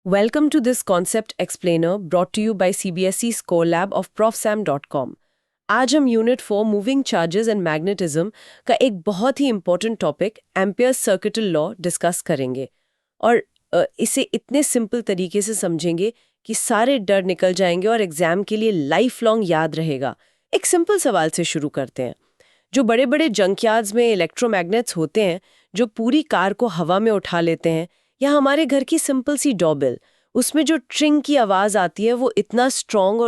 Welcome to this concept explainer brought to you by CBSE Score Lab of profsam.com. आज हम unit 4 moving charges and magnetism का एक बहुत ही important topic Ampere's circuital law discuss करेंगे और इसे इतने सिंपल तरीके से समझेंगे कि सारे डर निकल जाएंगे और एग्जाम के लिए लाइफ लॉन्ग याद रहेगा। एक सिंपल सवाल से शुरू करते हैं। जो बड़े बड़े जंकयार्ड्स में इलेक्ट्रोमैग्नेट्स होते हैं जो पूरी कार को हवा में उठा लेते हैं, या हमारे घर की सिंपल सी डोरबेल, उसमें जो ट्रिंग की आवाज आती है वो इतना स्ट्रॉन्ग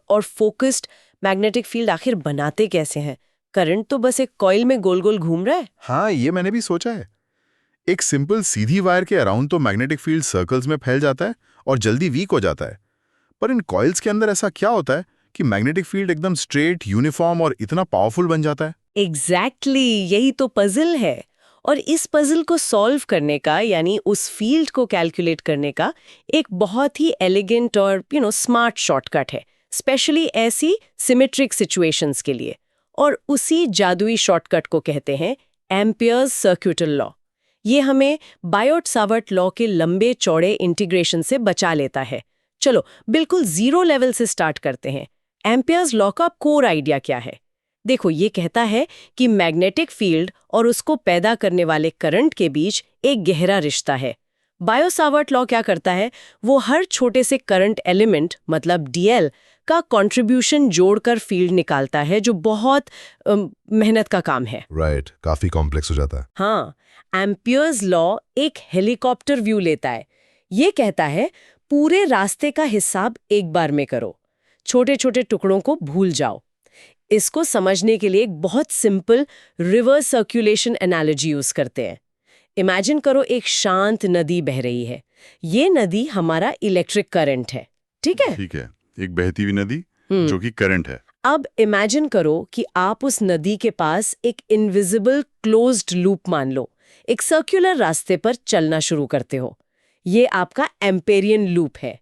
और फोकस्ड मैग्नेटिक फील्ड आखिर बनाते कैसे हैं? करंट तो बस एक कॉइल में गोल गोल घूम रहा है। हाँ, ये मैंने भी सोचा है। एक सिंपल सीधी वायर के अराउंड तो मैग्नेटिक फील्ड सर्कल्स में फैल जाता है और जल्दी वीक हो जाता है, पर इन कॉइल्स के अंदर ऐसा क्या होता है कि मैग्नेटिक फील्ड एकदम स्ट्रेट, यूनिफॉर्म और इतना पावरफुल बन जाता है? एग्जैक्टली, यही तो पजल है। और इस पजल को सॉल्व करने का, यानी उस फील्ड को कैलकुलेट करने का एक बहुत ही एलिगेंट और स्मार्ट शॉर्टकट है, स्पेशली ऐसी सिमेट्रिक सिचुएशंस के लिए। और उसी जादुई शॉर्टकट को कहते हैं एम्पियर्स सर्किटल लॉ। ये हमें बायोट-सावर्ट लॉ के लंबे चौड़े इंटीग्रेशन से बचा लेता है। चलो बिल्कुल जीरो लेवल से स्टार्ट करते हैं। एम्पियर्स लॉ का कोर आइडिया क्या है? देखो, ये कहता है कि मैग्नेटिक फील्ड और उसको पैदा करने वाले करंट के बीच एक गहरा रिश्ता है। बायो-सावर्ट लॉ क्या करता है? वो हर छोटे से करंट एलिमेंट, मतलब डीएल, का कंट्रीब्यूशन जोड़कर फील्ड निकालता है, जो बहुत मेहनत का काम है। राइट, काफी कॉम्प्लेक्स हो जाता है। हाँ, एम्पियर्स लॉ एक हेलीकॉप्टर व्यू लेता है। ये कहता है पूरे रास्ते का हिसाब एक बार में करो, छोटे छोटे टुकड़ों को भूल जाओ। इसको समझने के लिए एक बहुत simple reverse circulation analogy use करते हैं। इमेजिन करो एक शांत नदी बह रही है। ये नदी हमारा इलेक्ट्रिक करंट है, ठीक है? ठीक है, एक बहती हुई नदी जो कि करंट है। अब इमेजिन करो कि आप उस नदी के पास एक इनविजिबल क्लोज्ड लूप मान लो, एक सर्कुलर रास्ते पर चलना शुरू करते हो। ये आपका एम्पेरियन लूप है।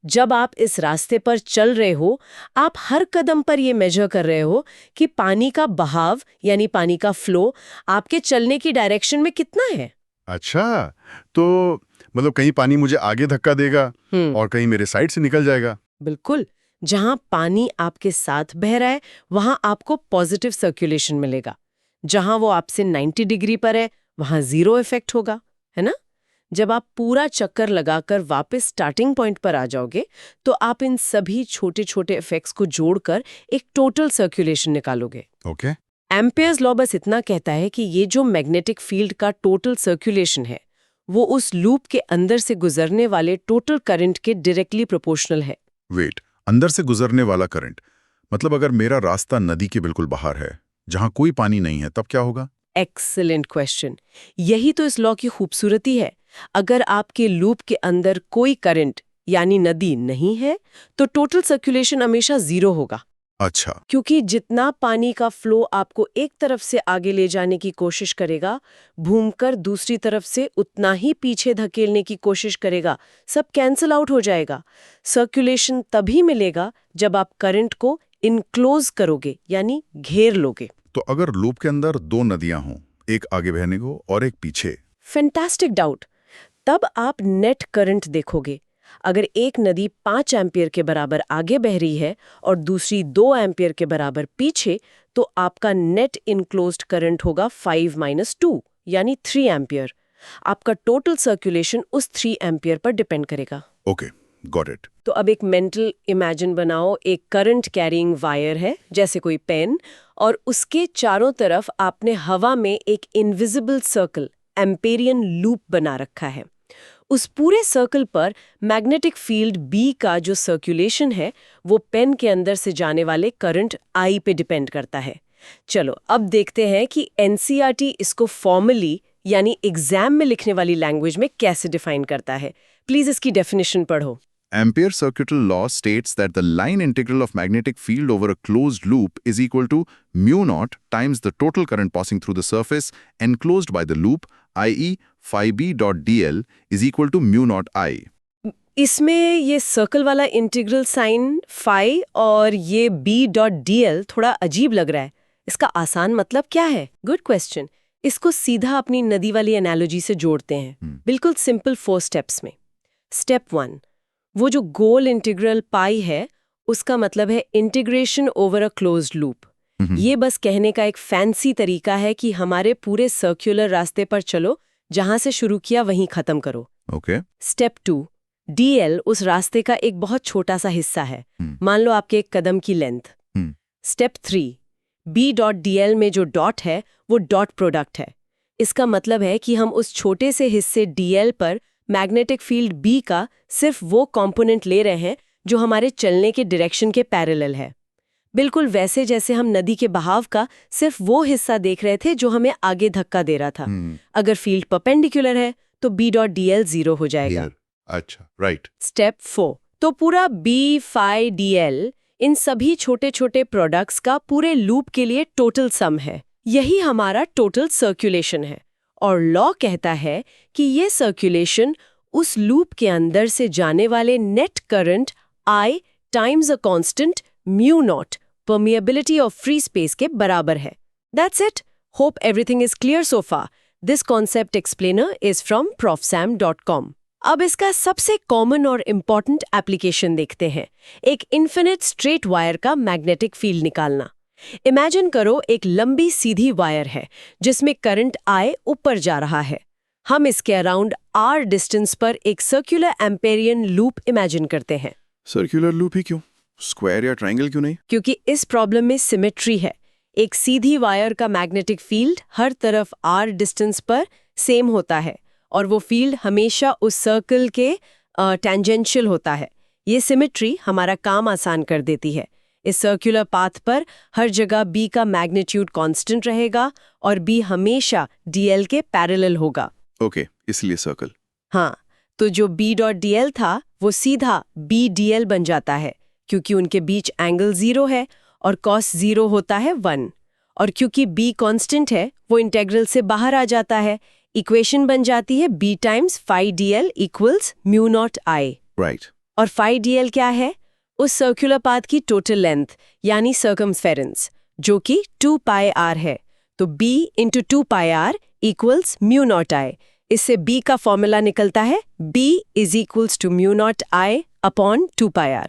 जब आप इस रास्ते पर चल रहे हो, आप हर कदम पर ये मेजर कर रहे हो कि पानी का बहाव, यानी पानी का फ्लो, आपके चलने की डायरेक्शन में कितना है। अच्छा, तो मतलब कहीं पानी मुझे आगे धक्का देगा और कहीं मेरे साइड से निकल जाएगा। बिल्कुल, जहां पानी आपके साथ बह रहा है वहां आपको पॉजिटिव सर्कुलेशन मिलेगा। जहां वो आपसे 90 डिग्री पर है वहां जीरो इफेक्ट होगा, है ना? जब आप पूरा चक्कर लगाकर वापस स्टार्टिंग पॉइंट पर आ जाओगे तो आप इन सभी छोटे छोटे इफेक्ट्स को जोड़कर एक टोटल सर्कुलेशन निकालोगे। ओके। एम्पियर्स लॉ बस इतना कहता है कि ये जो मैग्नेटिक फील्ड का टोटल सर्कुलेशन है वो उस लूप के अंदर से गुजरने वाले टोटल करंट के डायरेक्टली प्रोपोर्शनल है। वेट, अंदर से गुजरने वाला करंट मतलब अगर मेरा रास्ता नदी के बिल्कुल बाहर है, जहां कोई पानी नहीं है, तब क्या होगा? Excellent question. यही तो इस लॉ की खूबसूरती है। अगर आपके लूप के अंदर कोई करंट यानी नदी नहीं है तो टोटल सर्कुलेशन हमेशा जीरो होगा। अच्छा। क्योंकि जितना पानी का फ्लो आपको एक तरफ से आगे ले जाने की कोशिश करेगा, घूमकर दूसरी तरफ से उतना ही पीछे धकेलने की कोशिश करेगा, सब कैंसिल आउट हो जाएगा। सर्कुलेशन तभी मिलेगा जब आप करंट को इनक्लोज करोगे, यानी घेर लोगे। तो अगर लूप के अंदर दो नदियां हों, एक आगे बहने को और एक पीछे? Fantastic doubt. तब आप नेट करंट देखोगे। अगर एक नदी 5 एम्पियर के बराबर आगे बह रही है और दूसरी 2 एम्पियर के बराबर पीछे, तो आपका नेट इनक्लोज्ड करंट होगा 5-2 यानी 3 एम्पियर। आपका टोटल सर्कुलेशन उस 3 एम्पियर पर डिपेंड करेगा। Okay, got it. तो अब एक मेंटल इमेजिन बनाओ। एक करंट कैरिंग वायर है, जैसे कोई पेन, और उसके चारों तरफ आपने हवा में एक इनविजिबल सर्कल, एम्पेरियन लूप बना रखा है। उस पूरे सर्कल पर मैग्नेटिक फील्ड बी का जो सर्कुलेशन है वो पेन के अंदर से जाने वाले करंट आई पे डिपेंड करता है। चलो अब देखते हैं कि एनसीईआरटी इसको फॉर्मली, यानी एग्जाम में लिखने वाली लैंग्वेज में कैसे डिफाइन करता है। प्लीज इसकी डेफिनेशन पढ़ो। Ampere's circuital law states that the line integral of magnetic field over a closed loop is equal to mu naught times the total current passing through the surface enclosed by the loop, i.e. phi b dot dl is equal to mu naught I. इसमें ये circle वाला integral sine phi और ये b dot dl थोड़ा अजीब लग रहा है। इसका आसान मतलब क्या है? Good question. इसको सीधा अपनी नदी वाली एनालॉजी से जोड़ते हैं, बिल्कुल सिंपल 4 स्टेप्स में। स्टेप 1, वो जो गोल इंटीग्रल पाई है उसका मतलब है integration over a closed loop. ये बस कहने का एक फैंसी तरीका है कि हमारे पूरे सर्कुलर रास्ते पर चलो, जहां से शुरू किया वहीं खत्म करो। ओके। स्टेप 2, डीएल उस रास्ते का एक बहुत छोटा सा हिस्सा है, मान लो आपके एक कदम की लेंथ। स्टेप 3, B.dl में जो डॉट है वो डॉट प्रोडक्ट है। इसका मतलब है कि हम उस छोटे से हिस्से dl पर मैग्नेटिक फील्ड B का सिर्फ वो कंपोनेंट ले रहे हैं जो हमारे चलने के डायरेक्शन के पैरेलल है। बिल्कुल वैसे जैसे हम नदी के बहाव का सिर्फ वो हिस्सा देख रहे थे जो हमें आगे धक्का दे रहा था। अगर फील्ड परपेंडिकुलर है तो B.dl 0 हो जाएगा। अच्छा, राइट। स्टेप 4, तो पूरा B-phi-dl इन सभी छोटे छोटे प्रोडक्ट्स का पूरे लूप के लिए टोटल सम है। यही हमारा टोटल सर्कुलेशन है। और लॉ कहता है कि ये सर्कुलेशन उस लूप के अंदर से जाने वाले net current I times a constant mu naught permeability of free space के बराबर है। That's it. Hope everything is clear so far. This concept explainer is from profsam.com। अब इसका सबसे कॉमन और इम्पॉर्टेंट एप्लीकेशन देखते हैं, एक इन्फिनिट स्ट्रेट वायर का मैग्नेटिक फील्ड निकालना। इमेजिन करो एक लंबी सीधी वायर है जिसमें करंट I ऊपर जा रहा है। हम इसके अराउंड R डिस्टेंस पर एक सर्कुलर एम्पेरियन लूप इमेजिन करते हैं। सर्कुलर लूप ही क्यों? स्क्वायर या ट्रायंगल क्यों नहीं? क्योंकि इस प्रॉब्लम में सिमेट्री है। एक सीधी वायर का मैग्नेटिक फील्ड हर तरफ R डिस्टेंस पर सेम होता है और वो फील्ड हमेशा उस सर्कल के टेंजेंशियल होता है। ये सिमेट्री हमारा काम आसान कर देती है। इस सर्कुलर पाथ पर हर जगह B का मैग्नीट्यूड कांस्टेंट रहेगा और B हमेशा dl के पैरेलल होगा। ओके, इसलिए सर्कल। हाँ, तो जो B.dl था वो सीधा B.dl बन जाता है क्योंकि उनके बीच एंगल 0 है और cos 0 होता है 1। और क्योंकि B कांस्टेंट है वो इंटेग्रल से बाहर आ जाता है। इक्वेशन बन जाती है B times phi dl equals mu naught I। Right. और phi dl क्या है? उस सर्कुलर पाथ की टोटल लेंथ यानी सर्कमफेरेंस, जो कि 2 pi r है। तो B into 2 pi r equals mu naught I। इससे B का फॉर्मूला निकलता है B is equals to mu naught I upon 2 pi r।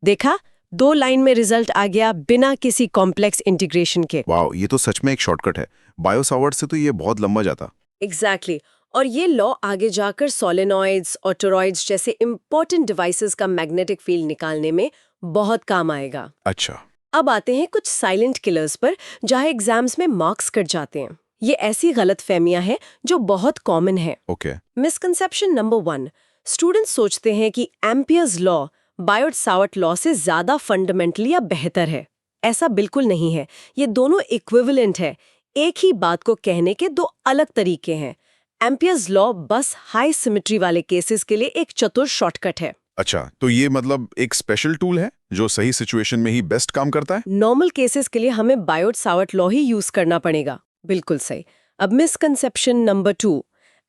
देखा, 2 लाइन में रिजल्ट आ गया बिना किसी कॉम्प्लेक्स इंटीग्रेशन के। वाओ, ये तो सच में एक शॉर्टकट है। बायो-सावर्ट से तो ये बहुत लंबा जाता। एग्जैक्टली। और ये लॉ आगे जाकर सोलेनॉइड्स और टोरॉइड्स जैसे इंपॉर्टेंट डिवाइसेस का मैग्नेटिक फील्ड निकालने में बहुत काम आएगा। अच्छा। अब आते हैं कुछ साइलेंट किलर्स पर, जहां एग्जाम्स में मार्क्स कट जाते हैं। ये ऐसी गलतफहमियां हैं जो बहुत कॉमन है। ओके। मिसकंसेप्शन नंबर 1, स्टूडेंट्स सोचते हैं कि एम्पियर्स लॉ बायोट-सावर्ट लॉ से ज्यादा फंडामेंटली या बेहतर है। ऐसा बिल्कुल नहीं है। ये दोनों इक्विवेलेंट है। एक ही बात को कहने के 2 अलग तरीके हैं। एम्पियर्स लॉ बस हाई सिमेट्री वाले केसेस के लिए एक चतुर शॉर्टकट है। अच्छा, तो ये मतलब एक स्पेशल टूल है जो सही सिचुएशन में ही बेस्ट काम करता है? नॉर्मल केसेस के लिए हमें बायोट-सावर्ट लॉ ही यूज करना पड़ेगा। बिल्कुल सही। अब मिसकंसेप्शन नंबर 2,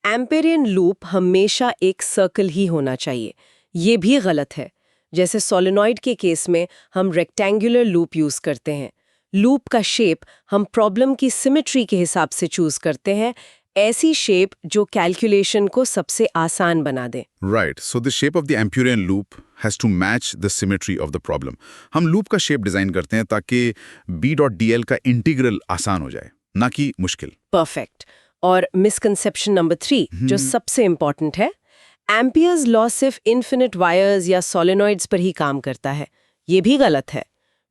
एम्पेरियन लूप हमेशा एक सर्कल ही होना चाहिए। ये भी गलत है। जैसे सोलेनॉइड के केस में हम रेक्टेंगुलर लूप यूज करते हैं। लूप का शेप हम प्रॉब्लम की सिमेट्री के हिसाब से चूज करते हैं, ऐसी शेप जो कैलकुलेशन को सबसे आसान बना दे। Right. So the shape of the Amperian loop has to match the symmetry of the problem. हम लूप का शेप डिजाइन करते हैं ताकि B.dl का इंटीग्रल आसान हो जाए, ना कि मुश्किल। परफेक्ट। और मिसकंसेप्शन नंबर 3 जो सबसे इंपॉर्टेंट है, एम्पियर्स लॉ सिर्फ इन्फिनिट वायर्स या सोलेनॉइड्स पर ही काम करता है। ये भी गलत है।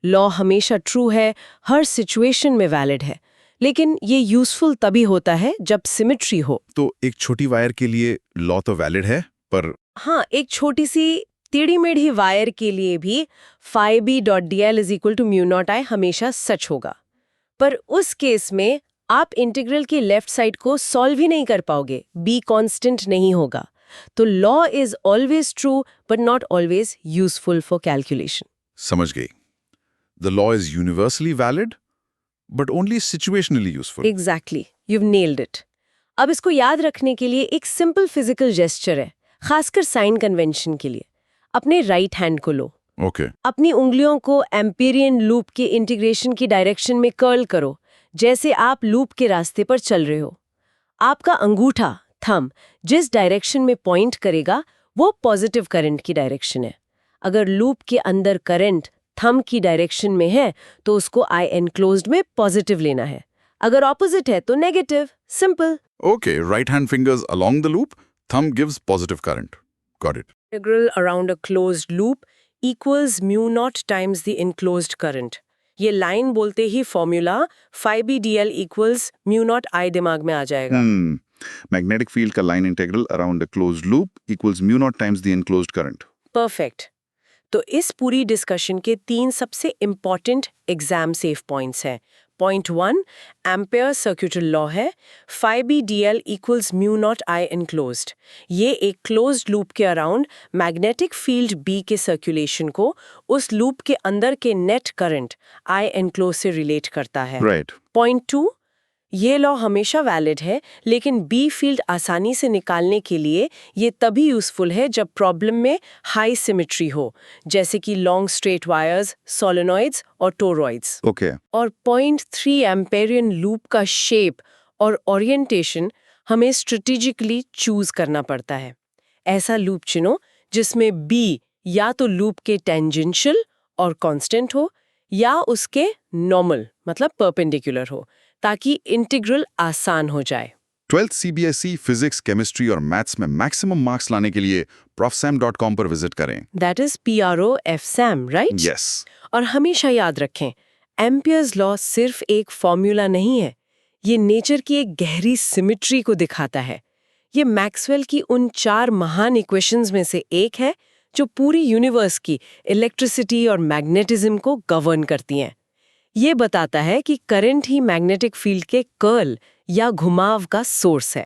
लॉ हमेशा ट्रू है, हर सिचुएशन में वैलिड है, लेकिन ये यूजफुल तभी होता है जब सिमेट्री हो। तो एक छोटी वायर के लिए लॉ तो वैलिड है, पर हाँ, एक छोटी सी टेढ़ी-मेढ़ी वायर के लिए भी phi B.dl is equal to mu naught I हमेशा सच होगा। पर उस केस में आप इंटीग्रल की लेफ्ट साइड को सॉल्व ही नहीं कर पाओगे, B कांस्टेंट नहीं होगा। तो law is always true but not always useful for calculation. समझ गई। The law is universally valid, but only situationally useful. Exactly, you've nailed it। अब इसको याद रखने के लिए एक सिंपल फिजिकल जेस्चर है, खासकर साइन कन्वेंशन के लिए। अपने राइट हैंड को लो, Okay. अपनी उंगलियों को एम्पेरियन लूप के इंटीग्रेशन की डायरेक्शन में कर्ल करो, जैसे आप लूप के रास्ते पर चल रहे हो। आपका अंगूठा थंब जिस डायरेक्शन में पॉइंट करेगा वो पॉजिटिव करंट की डायरेक्शन है। अगर लूप के अंदर करंट थंब की डायरेक्शन में है तो उसको आई एनक्लोज्ड में पॉजिटिव लेना है, अगर ऑपोजिट है तो negative. Simple. Okay, right hand fingers along the loop, thumb gives positive current. Got it. Integral around a closed loop equals mu naught times the enclosed current. ये लाइन बोलते ही formula phi b dl equals mu naught I दिमाग में आ जाएगा। Magnetic field का line integral around a closed loop equals mu naught times the enclosed current. Perfect. तो इस पूरी discussion के 3 सबसे इम्पॉर्टेंट एग्जाम सेफ पॉइंट्स हैं। पॉइंट 1 एम्पेयर सर्क्यूटल लॉ है, phi b dl equals mu naught I enclosed। ये एक क्लोज्ड लूप के अराउंड मैग्नेटिक फील्ड B के सर्कुलेशन को उस लूप के अंदर के नेट करंट I enclosed से रिलेट करता है। Right. पॉइंट 2 ये लॉ हमेशा वैलिड है, लेकिन बी फील्ड आसानी से निकालने के लिए ये तभी यूजफुल है जब प्रॉब्लम में हाई सिमेट्री हो, जैसे कि लॉन्ग स्ट्रेट वायर्स, सोलेनॉइड्स और टोरॉइड्स। Okay. और पॉइंट 3 एम्पेरियन लूप का शेप और ओरिएंटेशन हमें स्ट्रेटेजिकली चूज करना पड़ता है। ऐसा लूप चुनो जिसमें बी या तो लूप के टेंजेंशियल और कांस्टेंट हो या उसके नॉर्मल मतलब परपेंडिकुलर हो, ताकि इंटीग्रल आसान हो जाए। 12th CBSE फिजिक्स, केमिस्ट्री और मैथ्स में मैक्सिमम मार्क्स लाने के लिए profsam.com पर विजिट करें। That is PROFSAM, right? Yes. और हमेशा याद रखें, एम्पियर्स लॉ सिर्फ एक फॉर्मूला नहीं है, ये नेचर की एक गहरी सिमेट्री को दिखाता है। ये मैक्सवेल की उन 4 महान इक्वेशंस में से एक है जो पूरी यूनिवर्स की इलेक्ट्रिसिटी और मैग्नेटिज्म को गवर्न करती हैं। ये बताता है कि करंट ही मैग्नेटिक फील्ड के कर्ल या घुमाव का सोर्स है।